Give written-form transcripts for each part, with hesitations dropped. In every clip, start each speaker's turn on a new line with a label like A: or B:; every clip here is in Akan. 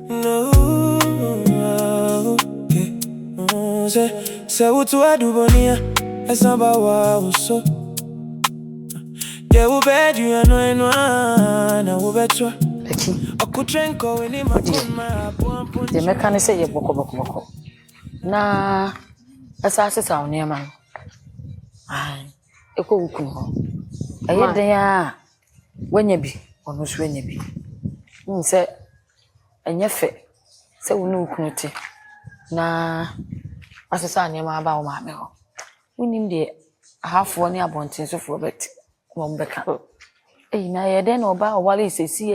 A: No, say what to Adubonee, it's not about wow so. Yeah, we bed you and I will bet you.
B: Becky,
A: I could drink when in my
B: the mechanic say you boko. Na asase sa oni ma no. Ai, eko wuku ho. Eye den a wanya bi, ono so wanya bi. Nse enye fe. Se wonu wuku te. Na asese ani ma ba wo ma me ho. Unim de ahafo ni abonten sofo bet. Mo mbeka. Na ye den oba owale sesi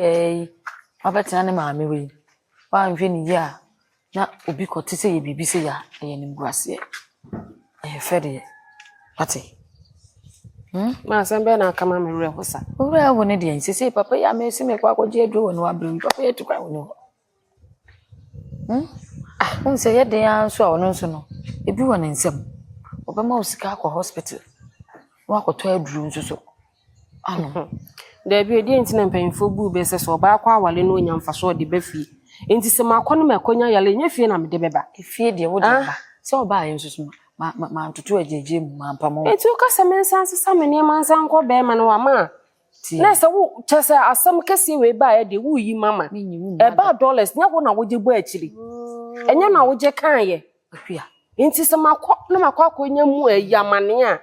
B: abetena ne ma me we. Wa nhwe ni ya. Na obi kote se ye bibi se ya eye ni mguase fede ati
C: ma sembe na kama me re hosa
B: ora wo ne de nsese papa ya me se me kwa kwaje aduro no abru papa ya tukwa wo unse ye de ya so ono nso no ebi wo ne nsem obema osika akọ hospital wa akoto aduro nso so ano
C: da bi edi ntina mpanyimfo bu be se so ba akwa awale no onyamfa so de bafie enti se makono makonya yale nya fie na me de beba
B: fie de wo de ba se oba aye nso so ma ntutu ajeje mu ma mpamo
C: enti o ka se mensan sesa me ne mansan ko be ma no wa ma na se wo chese asam kese we ba ye de wo yi mama e ba dollars nya wo na wo je bo akiri enya na wo je kan ye
B: akua
C: enti se makọ akonya mu ayamane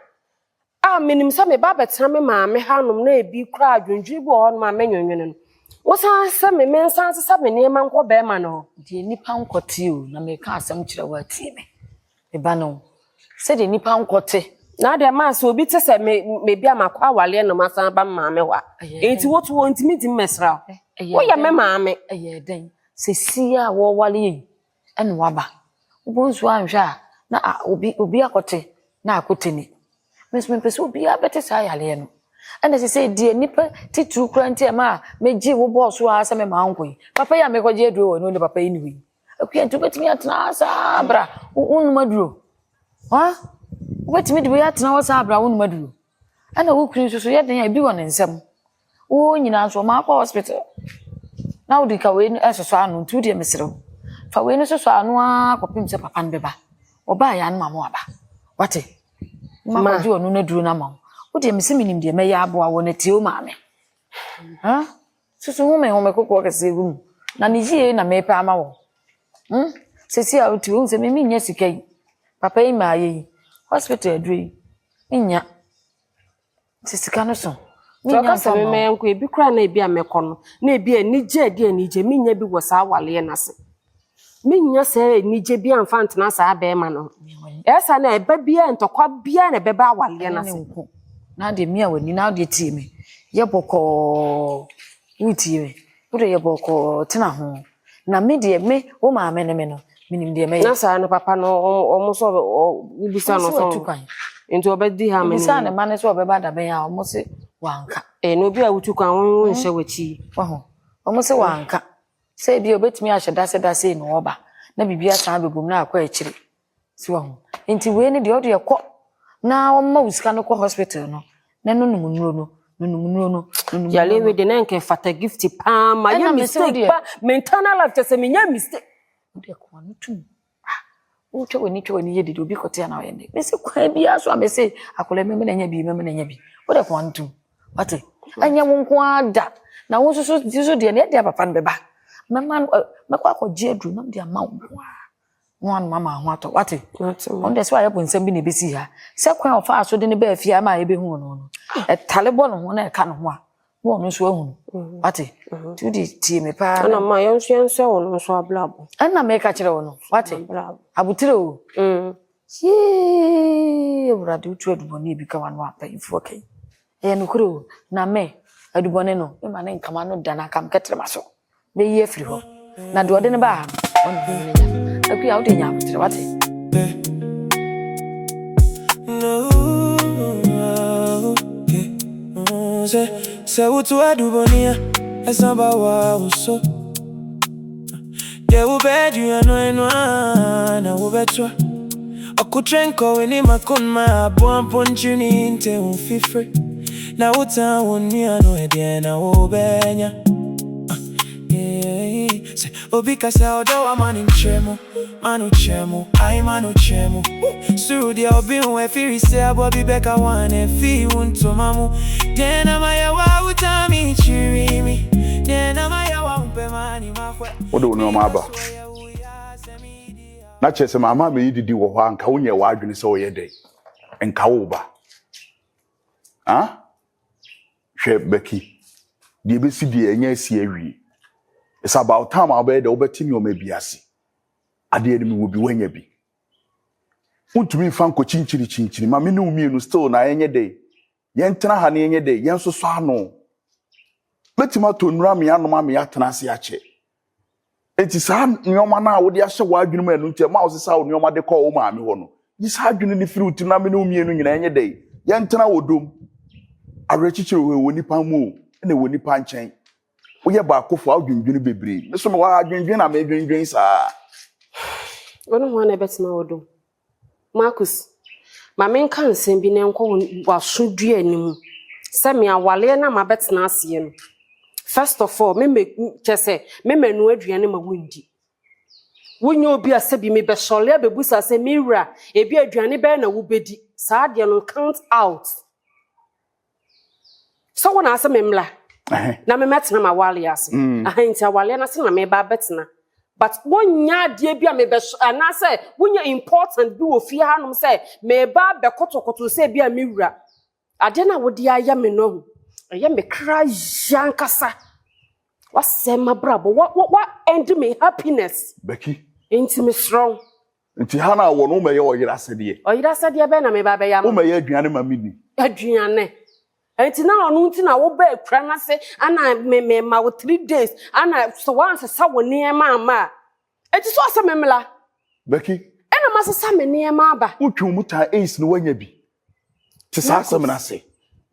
C: a menim se me ba betra me ma me hanom na ebi kra adwundwi bo ho ma menwonwene no wo san se me mensan sesa me ne man ko be ma no
B: de nipa nkote o na me ka asam kire wa tie me e ba no se de nipa nkote
C: na de ma so obi te se me bia makọ awale no masan ba ma me wa enti wotu wo ntimi di mesra wo ya me ma me
B: den se sia wo wale yi ene waba wo nso anhwa na obi akote na akoteni mesme pese obi abete sa yale no ene se se die nipa titru kranti e ma meji wo boss wa asa me ma ankoyi papa ya me kwaje aduro no le papa yi ni wi akua ntu betimi atena asa bra unu maduro ha betimi de atena wasa bra unu maduro ana wo kuri so ye den ya bi won nsem wo nyina so ma kwa hospital na wo dika we esoso anu ntu de mesero fa we no soso anu akopim se papa nbeba oba ya nma mo aba wate ma kwaje onu na duro na ma wo de mesi minim de me ya abo awo na tie o ma me ha susu hu me kokko kase gu na ni jie na me pa ama wo sesi a uti wo se me nya sika yi papa yi ma yi hospital adui nya sisika no so
C: nya ka se me enko ebi kra na ebi amekono na ebi anije de anije me nya bi wo sa awale na se me nya se anije bi amfantena sa ba ma no esa na eba bia ntokwa bia na beba awale na se
B: na de mi awani na de tie me ye boko uti me wo de ye boko tena ho na me de me wo ma me ne me no minim de me
C: na sa no papa no omo so ubisa no so into obedi ha me
B: ubisa ne mane so obeba da ben ya omo se wanka
C: no bi a wutukwan won nhye wachi
B: waho omo se wanka se bi obetimi ahye dase no oba na bibia san begum na akwa akiri si waho enti we ne de odo ekọ na omo usika no ko hospital no na nunumunuo no
C: yale we de na nke fata Gifty pa ma ye mistake pa mental life tese me nya mistake
B: de ko anu tum o twa wani ye de obi kote na ye ne me se kwa bia so am se akola me na nya bi o de ko anu tum wate anya wo nko ada na wo so de na de papa no beba mama makwa akọje adru na de ama wo wan mama ho ato wate on de so ayepo nsem bi na besi ha se kwan ofa aso de ne ba afia ma ebe hu no e talebo no ho na e ka no ho a wo no so ahu wate tu di tie me pa
C: na ma yenso wo no so ablabo
B: ana me ka kire wo no wate abutire o ye brado tu Adubonee bi ka wan wa pa info kai e no kuro na me Adubonee no e ma ne nkama no dana kam ketre maso be ye free ho na de ode ne ba on akua o de nya abutire wate
A: say what to Adubonee, it's not about wow so. Yeah, we bed you and I will bet you. I could drink when in my con my bon punchini inte un fifre. Now what I want me I know it and I will benya. Obi kasa odo wa manu chemo, ai manu chemo. Suru dia obi we firi se abobi beka wane fi unto mamu. Dena maya wa utami chirimi. Dena maya wa umpe mani makwe.
D: Odo no maba. Na chese mama me yididi wo ho anka wonye wa adwene se oye dey. Enka wo ba. Hwe Becky. Die besi die enya si awie. It's about time I bear the obetini o mebiasi. Ade eni wo bi wanya bi. Untumi fan ko chinchiri ma me ne umienu still na enye dey. Yen tena ha na enye dey, yen so ano. Betima to nura me anom ame atena ase ache. Enti sa nyoma na wo de ahye wa adwene ma enu ntia ma wo sesa wo nyoma de call wo ma me ho no. Yi sa adwene ni firi uti na me ne umienu nyina enye dey. Yen tena wodom. Arechichiri wo nipa mu, ene wo nipa nchen. Oye ba akofo adwendwene bebre. Me so me wa adwendwen na me adwendwen sa.
C: Ono ho na betima wodo. Marcus. Ma men kan nsem bi ne nko wasodua anim. Se me awale na ma betina ase no. First of all, me chese me manu aduane ma wundi. Wonye obi asabi me be sole abebusa se mira ebi aduane be na wo bedi. Sa de no count out. So wona ase memla. Na me metina ma wale ase. Ahanti awale na se na me ba betina. But wonya de bia me be na se wonya important bi wo fi hanom se me ba be kotokoto se bia me wura. Ade na wo de aya me no. Eye me kra yankasa. Wasema brabo what end me happiness.
D: Becky.
C: Enti me strong.
D: Enti hana wo no me ye oyira sede.
C: Oyira sede be na me ba be ya.
D: Wo me ye aduane ma mini.
C: Aduane. Enti na onu nti na wo ba ekra na se ana me ma wo 3 days ana so once sa wo niema ama. Enti so asa memla.
D: Becky.
C: Ena masesa me niema aba.
D: Wotwu muta ace no wanya bi. Ti sa asa me na se.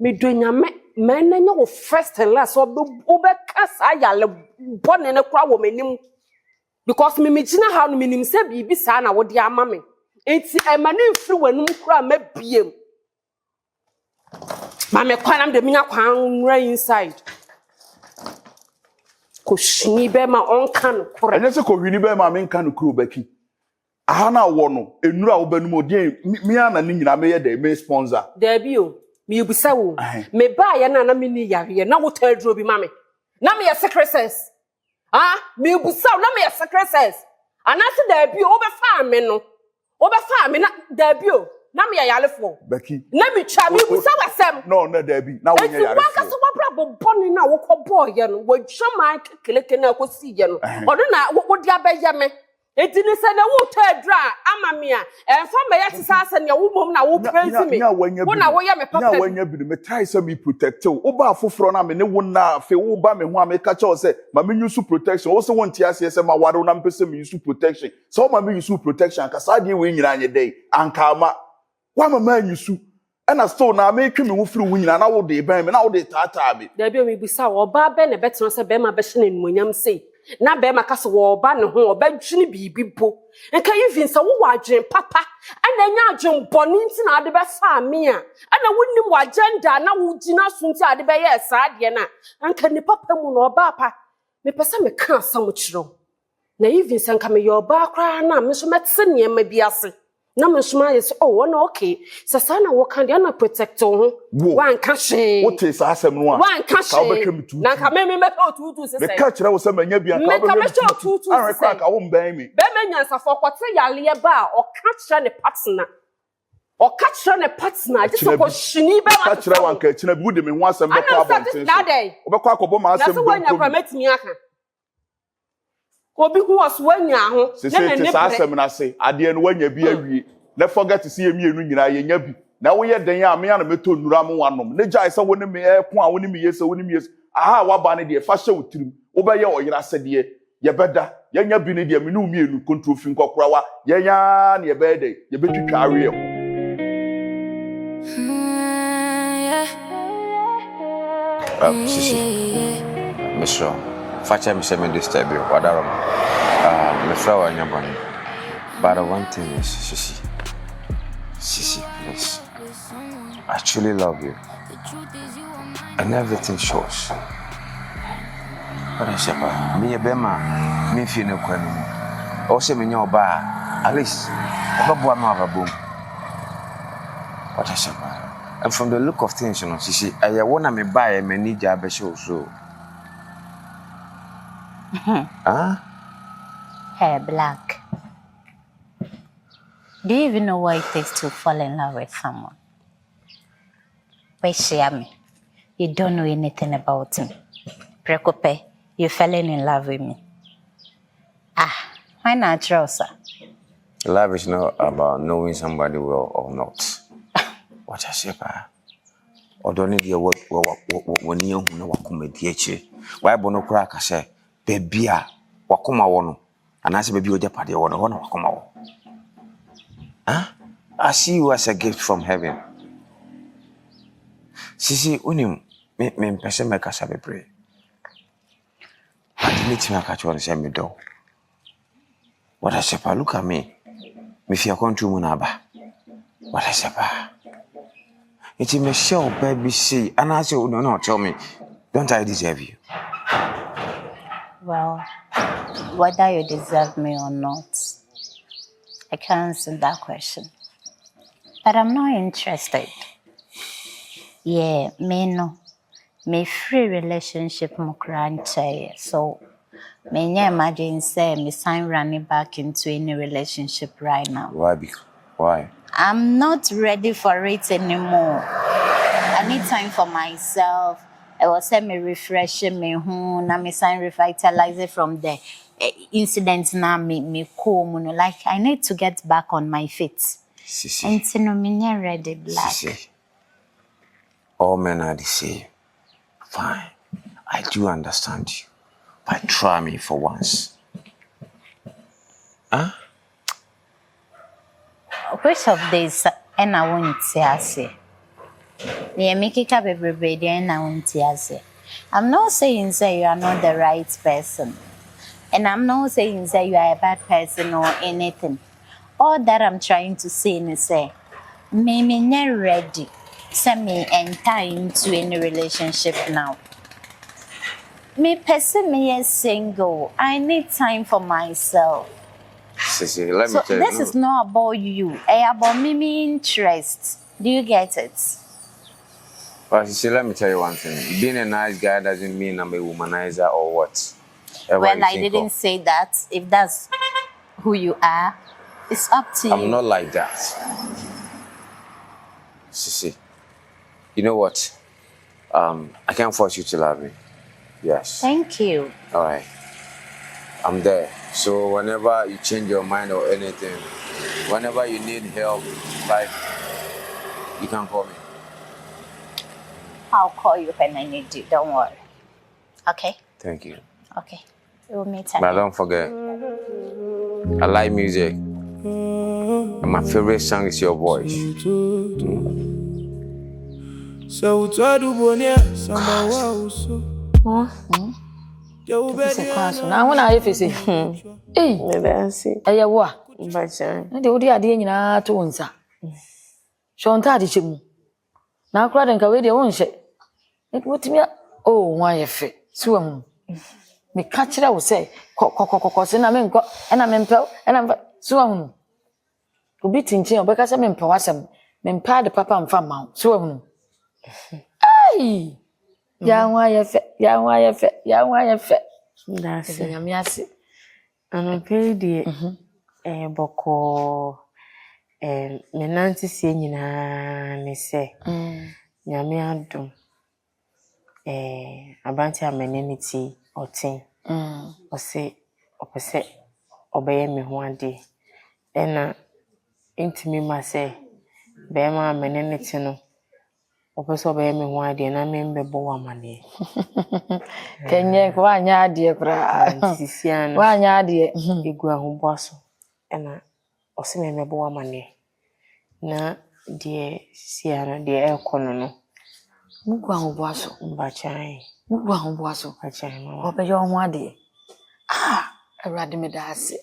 C: Me do nyame men na wo first and last obe kasa yale bone ne kra wo manim because me gina ha no minim se bibi sa na wo de ama me enti emane mfiri wanum kra ma biem ma me kwanam de minya kwan ra inside ko shini be ma onka no kra
D: enye se ko hwini be ma me nka no kro Becky aha na wo no enura wo banum odi mi ana ni nyina me ye de me sponsor
C: there be o me busa wo me ba ye na me ni yare na wo tadro bi ma me na me ye secrets me busa na me ye secrets anase da bi o be fa me no o be fa me na da bi o na me ye yalefo
D: Becky
C: na me twa me busa wasem
D: no na da bi na wo nya yare
C: wa ka so wa bra boni na wo ko boy ye no wo twama keleke na ko si ye no odo na wo dia be ye me eti ni se na wo tadra ama me a emfa me ye tisa se ne wo mom na wo praise me wo na wo ye me papa
D: nya wanya bi me try say me protect wo ba afoforo na me ne wo na fe wo ba me ho a me ka che say ma me use protection wo se won ti ase say ma ware na mpese me use protection so ma me use protection ka sa de we nyina anye dey anka ma wa ma use ena still na me twi me wo firi wo nyina na wo de ban me na wo de tata me
C: da bi o me bisa wo ba be ne betro say be ma be hye na nmunyam sei na be maka so wo ba ne ho oba dwine bibi bo enka even sa wo wadwen papa ana nya adwen boni nti na ade be fa me a ana wonnim wa agenda na wo gina so nti ade be ye sa ade na anka ni papa mu na oba pa me pesa me ka asam kiro na even sa nka me ye oba kra na me so metse ne ma bi ase na me so ma yes oh no okay sa sa na wo kan de na protect ho wan ka hwe
D: wo te sa asem no a
C: wan ka hwe na ka me ka otutu se
D: me ka kire wo se manya bia ka
C: be me otutu
D: an rekwa ka wo mban mi
C: be me nyansa fo kwate yale ba o ka kire ne partner just ko shini be
D: ka kire wan ka kire bi wo de me ho asem be kwa abonten wo be kwa akobo ma asem
C: be ko nya kwa metimi aka obi hu was wanya ho
D: na ne sa asem na se ade no wanya bi awie na forget to see emienu nyina ye nya bi na wo ye den ya me ya na meto nura mo wanom ne jai se woni me ko a woni me yesa woni me yesa aha wa ba ne de fa hye wotirim wo be ye oyira sede ye beda ye nya bi ne de me no mienu control fi nkokora wa ye nya ne ye be de ye betwitwa awe ho
E: Sisi Mr. Facha me say me disturb you wadarom me flower nyabon but one thing is Sisi please I truly love you and everything shows but I say me a bema me feel no kwanu. Also me nya oba at least obaboa no ababom. What I say. And from the look of things, you know, see, I wanna me buy a many job show so.
F: Hey, Black. Do you even know what it takes to fall in love with someone? Wait, share me. You don't know anything about me. Prekope, you fell in love with me. Why not, sir?
E: Love is not about knowing somebody well or not. What I say, pa? Or don't need your work when you know what come with the why bono crack? I say, baby, what come on? And I say, baby, you're party or one come out. I see you as a gift from heaven. Sisi, unim, me person make us have a pray. I didn't me catch one say me do. What I say, pa, look at me. Me fear country munaba. What I say, pa. It's me show baby see, and I say, no, tell me, don't I deserve you?
F: Well, whether you deserve me or not, I can't answer that question. But I'm not interested. Yeah, me no. Me free relationship mo cranche. So, me nye imagine say me sign running back into any relationship right now.
E: Why?
F: I'm not ready for it anymore. I need time for myself. I will say me refreshing me home. Na me sign revitalize it from the incidents na me cool. Like I need to get back on my feet.
E: Sisi.
F: And no me nye ready, Black.
E: Sisi. All men are the same. Fine. I do understand you. But try me for once.
F: Which of these and I won't say? Yeah, make it up everybody and I won't say. I'm not saying say you are not the right person. And I'm not saying say you are a bad person or anything. All that I'm trying to say is say, me not ready. Send me enter into any relationship now. Me person me is single. I need time for myself.
E: Sisi, let me tell you.
F: This is not about you. It's about me interest. Do you get it?
E: But Sisi, let me tell you one thing. Being a nice guy doesn't mean I'm a womanizer or what.
F: Well, I didn't say that. If that's who you are, it's up to you.
E: I'm not like that. Sisi, you know what? I can't force you to love me. Yes.
F: Thank you.
E: All right. I'm there. So whenever you change your mind or anything, whenever you need help, like, you can call me.
F: I'll call you when I need you. Don't worry. Okay?
E: Thank you.
F: Okay. We'll meet again.
E: But don't forget, I like music. And my favorite song is your voice.
A: So Adubonee samba so.
B: Na wona ayefe se.
C: Me be see.
B: Eye wo a.
C: Mbacha.
B: Na de wodi ade nyina to wonsa. Shonta ade chemu. Na akura de nka we de wonhye. Ne wotimi oh nwa ayefe. Suwa mu. Me ka kire wo se kokokokoko se na me nko na me mpɛ na mfa suwa mu. Obi tinche obeka se me mpɛ wasem. Me mpɛ ade papa mfa ma wo. Suwa mu. Ai! Ya nwa ayefe.
C: That's
B: Ya me ase.
C: Ano pedi boko me nanti sie nyina ne se. Nyame adom. Abanti ameneniti otin. Ose opese obeye me ho ade. Ena intimi ma se be ma ameneniti no. Opese obeye me ho ade na me mbebo wa mane.
B: Kenye kwa anya ade kra.
C: Sisia no.
B: Wa anya ade
C: Egu ahobɔ so. Ena ose me mbebo wa mane. Na de sia no de ekono no.
B: Mugu ahobɔ so.
C: Mbachai.
B: Mugu ahobɔ so.
C: Mbachai mama.
B: Obeye ho ade. Awurade me da ase.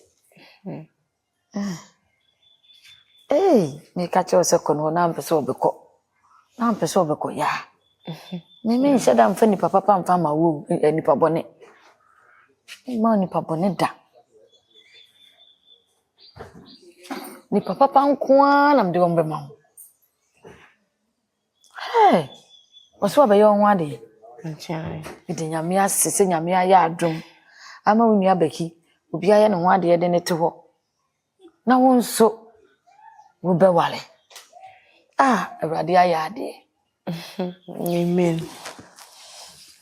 B: Me ka che ose kono na mpese obekɔ. Na mpese obekɔ ya. Me nhyɛ da mfa nipa papa mfa ma wo nipa bɔne. Ma ni papa ne da. Ni papa nkoa na mde wombe ma. Hey. Oso abaye onwa de.
C: Nchai.
B: Ide nyame asese nyame aya adom. Ama wonu Becky, obi aye ne ho ade de ne te ho. Na wonso wo be wale. Awurade aya ade.
C: Amen.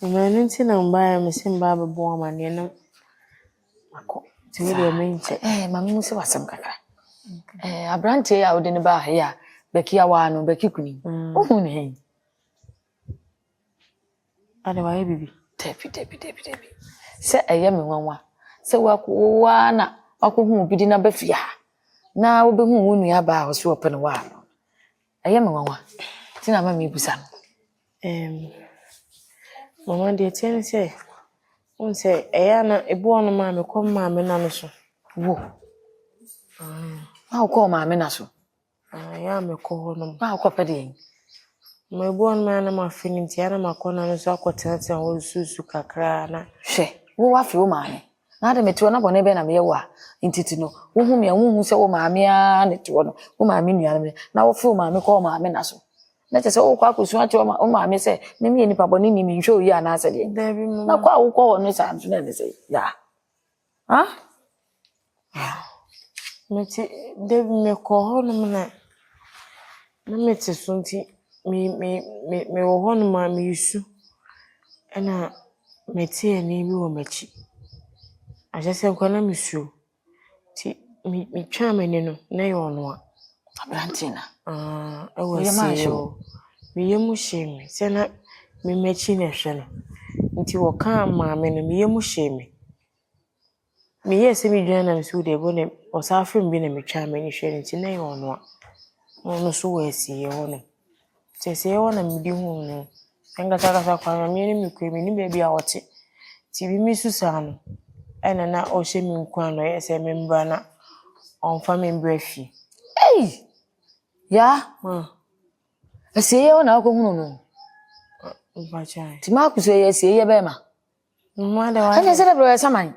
C: Amen nti na mbaya mesimba abebo amane no. Akọ. Ti we de menche.
B: Mama mu se wasem kakra. Abrante ya ode ne ba ha ya. Becky awa no Becky kuni. Ohu ne hen.
C: Ade wa ye bibi.
B: Tepi. Se eye me nwanwa. Se wakowa na wakohu obi di na bafia. Na obehu wonu ya ba ho se opene wa. Eye me nwanwa. Ti na mama ibusa no.
C: Mama de tiene se. On se eya na ebu onu ma me kom ma me na no so.
B: Wo. Ma ko ma me na so.
C: Ya me ko hono.
B: Ma ko pede.
C: Ma ebu onu ma na ma fini nti ya na ma ko na no so akotena wo susu kakra na.
B: Hwe, wo wa fi wo ma me. Na de meti wona bone be na me ye wo a. Ntiti no, wo hu me hu se wo ma me a ne ti wo no. Wo ma me nua me. Na wo fi wo ma me ko ma me na so. Na te se wo kwa Akosua che wo ma me se, me me nipa bone ni me nhwe oyi ana ase de. Na kwa wo ko no sa nso na ne se. Ya. Ha?
C: Meti Debi me ko hono na meti so nti me wo hono ma me yusu. Ena meti eni bi wo machi. Ajese nko na misu. Ti mi twa mani no na ye ono a.
B: Abrantina.
C: Awase yo. Mi yemu shemi. Se na mi machi na hwe no. Nti wo ka ma me no mi yemu shemi. Mi yesi mi dwan na misu de bo ne osafrim bi na mi twa mani hwe nti na ye ono a. Ono so wo asiye ono. Se ye wona mi di hu no. Engata kwa mi ni mi kwe mi ni bebi a wote. Ti bi mi susa no. Ena na o hye mi nkwa no ese me mbra na onfa me mbra fi.
B: Ya. Asiye wona ko hunu no.
C: Mbacha.
B: Ti ma Akosua ye asiye be ma.
C: Mma de wa.
B: Anya se de bro saman.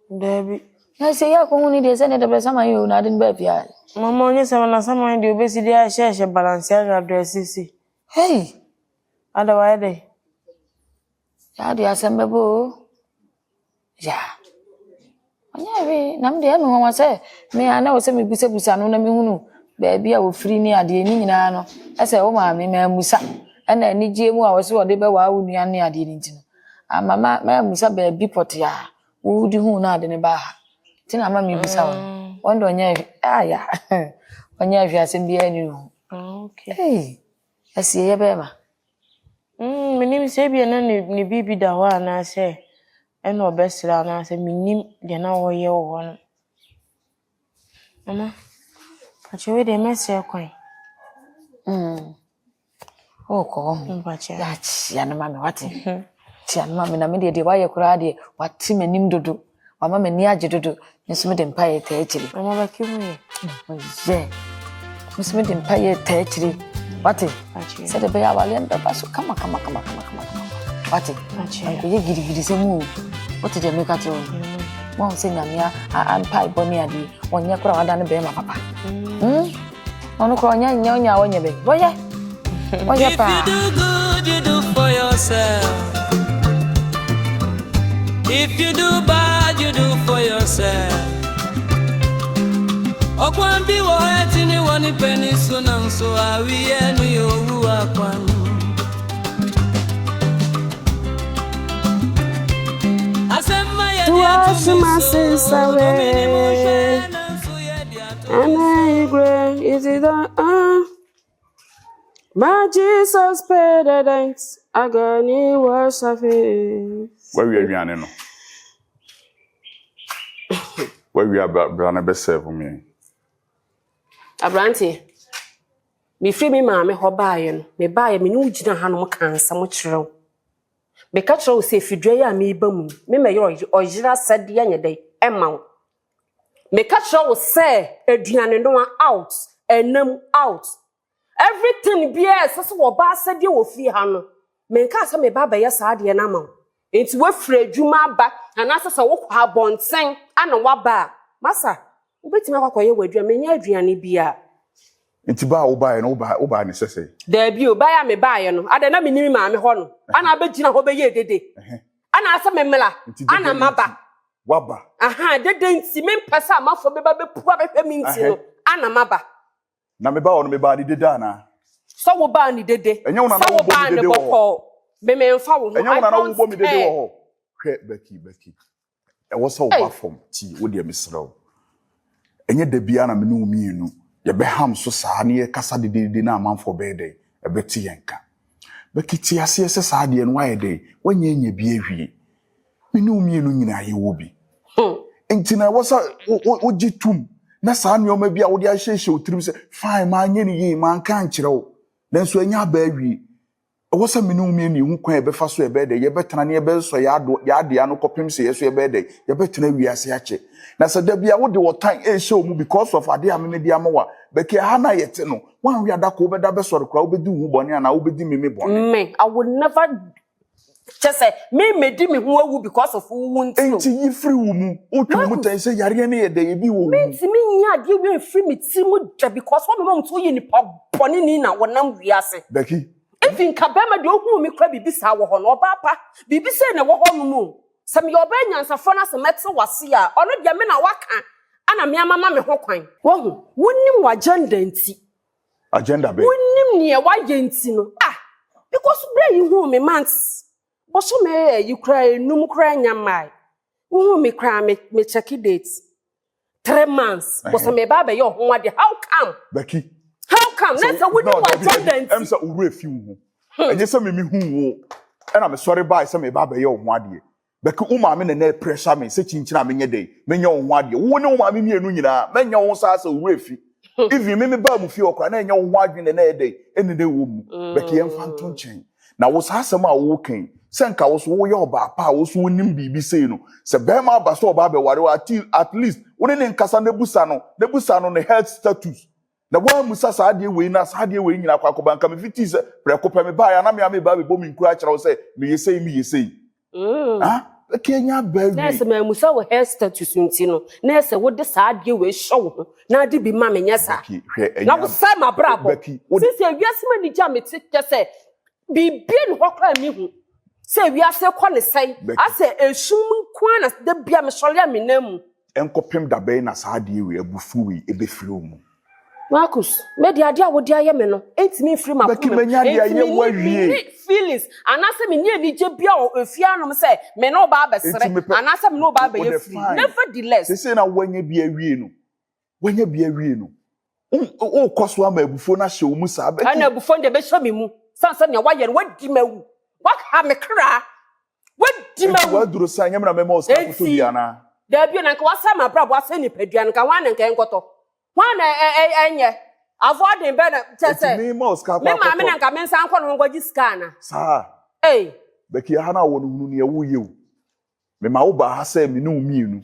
C: Debi.
B: Na se ya ko hunu de se ne de bro saman yo na de ba bia.
C: Mama onye se na saman de obesi de a hye balance ya dressisi. Ada wa de.
B: Ya de asembebo. Ya. Anya we na me de me ho se me ana wo se me busa no na me hunu ba bia wo free ni ade ni nyina no. Ese wo ma me ma musa. Ana ni gie mu a wo se wo de be wa wo nua ne ade ni ntino. Mama ma musa ba bi pot ya. Wo di hu na ade ne ba ha. Ti na ma me busa wo. Won do nya ya. Onya hwe asem bia ni no.
C: Okay.
B: Asiye be ma.
C: Minim se bia na ni bibi da wa na se ena obesra na se minim de na wo ye wo no. Mama. Achewe de mese kwan.
B: Ko.
C: Mbacha.
B: Ya chia na mama wate. Chia na mama na me de wa ye kura de wate manim dodo. Wa mama ni age dodo. Nso me de mpa ye ta echiri.
C: Mama ba ki mu ye.
B: Ye. Nso me de mpa ye ta echiri. Wate. Se de be ya wale mbe ba so kama. Wate. Ko ye gidi se mu. Wate de me ka te o. Mo se nyamia an pa iboni ade. Onye kura wada ne be ma papa. Ono ko onya onye be. Boye.
A: If you do good, you do for yourself. If you do bad, you do for yourself. Okwambi wo heti ni woni penny so na so awi enu yo wu akwan. Asema ya
C: dia sawe. Ana igwe is it my Jesus paid the thanks. Agony was a face.
D: Where we are aduane no. Where we are brana be serve me.
C: Abrante. Me free me maame ho baaye no. Me baaye me nu gina ha no kansa mo kyerɛw. Me ka kyerɛw se fidua ya me ba mu. Me me ye oyira sade anya dai emma wo. Me ka kyerɛw se aduane no out, enam out. Everything be so wo ba sade wo fi ha no. Me nka say me ba ba ye saade na ma. Enti we frɛ adwuma ba ana sɛ wo kwa bonsen ana waba masa wobetimi akwakoye wadua menya aduane bia
D: Nti ba wo ba no wo ba ne sese
C: da bi o ba ya me ba ye no ada na menimi ma me ho no ana abegina ho beye dede ana asa memela ana maba
D: waba
C: aha dede nti mempesa amafo beba bepua behwe mi nti no ana maba
D: na me ba wo no me ba ni dede ana
C: so wo ba ni dede
D: enye wona na wo bo ni dede wo
C: me memfa wo
D: enye wona na wo bo mi dede wo hwe Becky e wo so wo ba fom ti wo de mesrew enye da bia na me no mienu ye be ham so saa ne ye kasa dede na amanfo be de e be ti yenka Becky ti ase ese saa de no waye de wanya nya bi ahwie me no mienu nyina ye wo bi enti na wo sa wo gitum na saa nneoma bi a wo de ahyehye otirim se fine ma anye ne yi ma nka nkyerɛw nanso anya ba ahwie wo sa me no mienu hu kwan e be fa so e be de ye betena ne ye be so ya de ano kopem se ye so ye be de ye betena wiase ache na se da bia wo de wo tan e hye omu because of ade amene dia mawa Becky ha na yete no wan wi adako wo be da be sori kra wo be di hu bone ana wo be di meme bone
C: me I would never just say me di me hu awu because of who nti
D: enti yi free wo mu o twu mu tan se yare ne ye de ye bi wo mu
C: me ti me nya de we free me ti mu da because what me mom to yi ni bone ni na wonam wiase
D: Becky
C: if in kabema de ohu mi kra bibisa wo ho no oba pa bibisa na wo ho no mu sam ye oba nyansafo na se mete wase a ono de me na waka ana me amama me ho kwan wo hu wonim wa
D: agenda be
C: wonim ne wa yenti no because bra you hu me months bo so me you cry num cry nyamai wo hu me cry me check dates 3 months bo so me ba be yo ho ade how come
D: Becky
C: how come let's wonim wa agenda
D: em say uru afi hu enye say me hu wo na me sorry bye say me ba be yo ho ade Becky uma me na pressure me say chinchina me nye dey me nya wo ade wo ne uma me mienu nyina me nya wo sa say uru afi even me ba mu fi okra na nya wo adwene na dey ene dey wo mu Becky em fanto nchen na wo sa asem a wo kan se nka wo so wo ye oba pa wo so wonim bibi sei no se be ma ba so oba be ware at least wo ne nkasa na busa no ne health status na wo musa sa ade we na sa ade we nyina kwakoba nka me fiti se prekopa me ba ya na me ba be bo mi nkura kira wo se me yesei Kenya baby
C: nese me musa wo hair status nti no nese wo de sa ade we show na ade bi ma me nyesa na wo sa ma brabo since wiase ma ni ja me tike se bibie no hokra mi hu se wiase kwa ne sai ase esum kwa na de bia me sole me namu
D: enkopem da be na sa ade we abufu we ebefiri omu
C: Marcus, me di ade a wo di aye me no entimi free ma
D: Becky menya di aye wo awie
C: feelings anase me ni anije bia o efia no se me no ba abesere anase me no ba be free nevertheless
D: say na wanya bi awie no o koso ama abufo na hye omu sa Becky
C: ana abufo de be hye me mu sansa ne wa ye no wadi mawu wa ha me kra wadi mawu
D: wa duro sa nyam na mema o ska foto bia na
C: da bia na nka wasa ma brabo asa ni padua nka wa na nka enkoto Wana enye avoiding better tese
D: me ma
C: me nka me nsan kwa no ngoji scan
D: sa Becky ha na wo no ne wo yewu me ma wo ba ha se me no mienu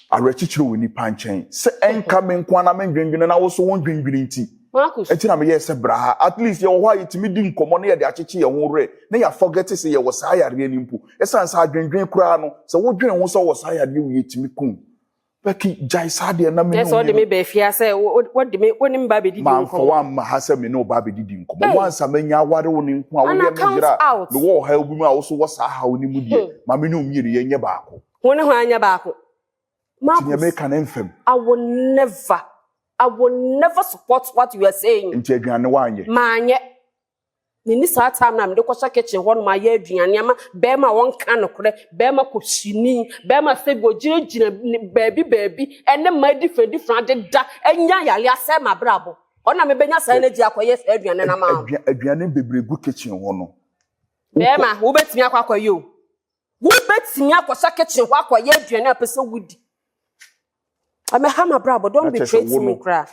D: arechichiro woni panchen se enka me nkwa na me ndwendwene na wo so won ndwendwene nti
C: Marcus
D: enti na me ye se bra ha at least ye wo ha yitimi di nkomo na ye de acheche ye ho re na ya forget se ye wo sa yare ni mpu esan sa adwendwen kura no se wo dwen wo so wo sa yare wo yitimi kun Becky jai sade na me no.
C: Yes, what me be fia say what de me wonim ba be didi
D: nko. Man for one ma ha say me no ba be didi nko. Once amanya aware wo ni nko a wo ye me gira. Me wo ha obi mu a wo so wo sa ha oni mu die. Ma me no miere ye nye baako.
C: Wo ne ho anya baako.
D: Ma me ka na mfam.
C: I will never support what you are saying.
D: Nti aduane wa anye.
C: Ma anye. Ni saa time na me de kwasa kitchen ho no ma ye aduane ama be ma won ka no kore be ma ko shini be ma se go gina baby ene ma different de da enya yale ase ma brabo ona me benya saa na ji akoye saa aduane na ma
D: aduane bebregu kitchen ho no
C: be ma wo betimi akoye o wo betimi akosa kitchen ho akoye aduane apese wudi ame ha ma brabo don't betray me kra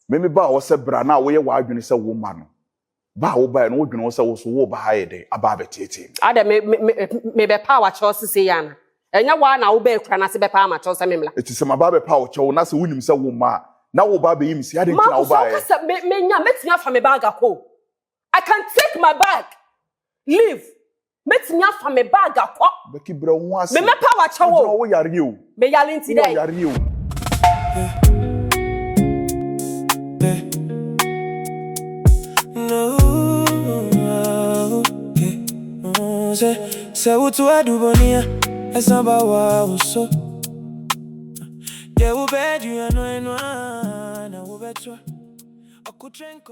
D: me ba wo se bra na wo ye wa adwene se wo ma no ba wo ba no wo dwene wo se wo so wo ba ha ye de aba betete
C: ada me be power choice se yana enya wa na wo be kra na se be power choice me mla
D: eti se ma ba be power choice na se wonim se wo ma na wo ba be yim si ade ntina wo ba ye
C: me nya metia fa me bag akọ I can take my bag leave Metimi afa me bag akọ.
D: Becky bro won ase.
C: Me mepa wa chawo.
D: Wo yare o.
C: Me yale nti dai.
D: Wo yare o.
A: No, say what to Adubonee, it's about what so. Yeah, we bet you know, I will bet you. I could drink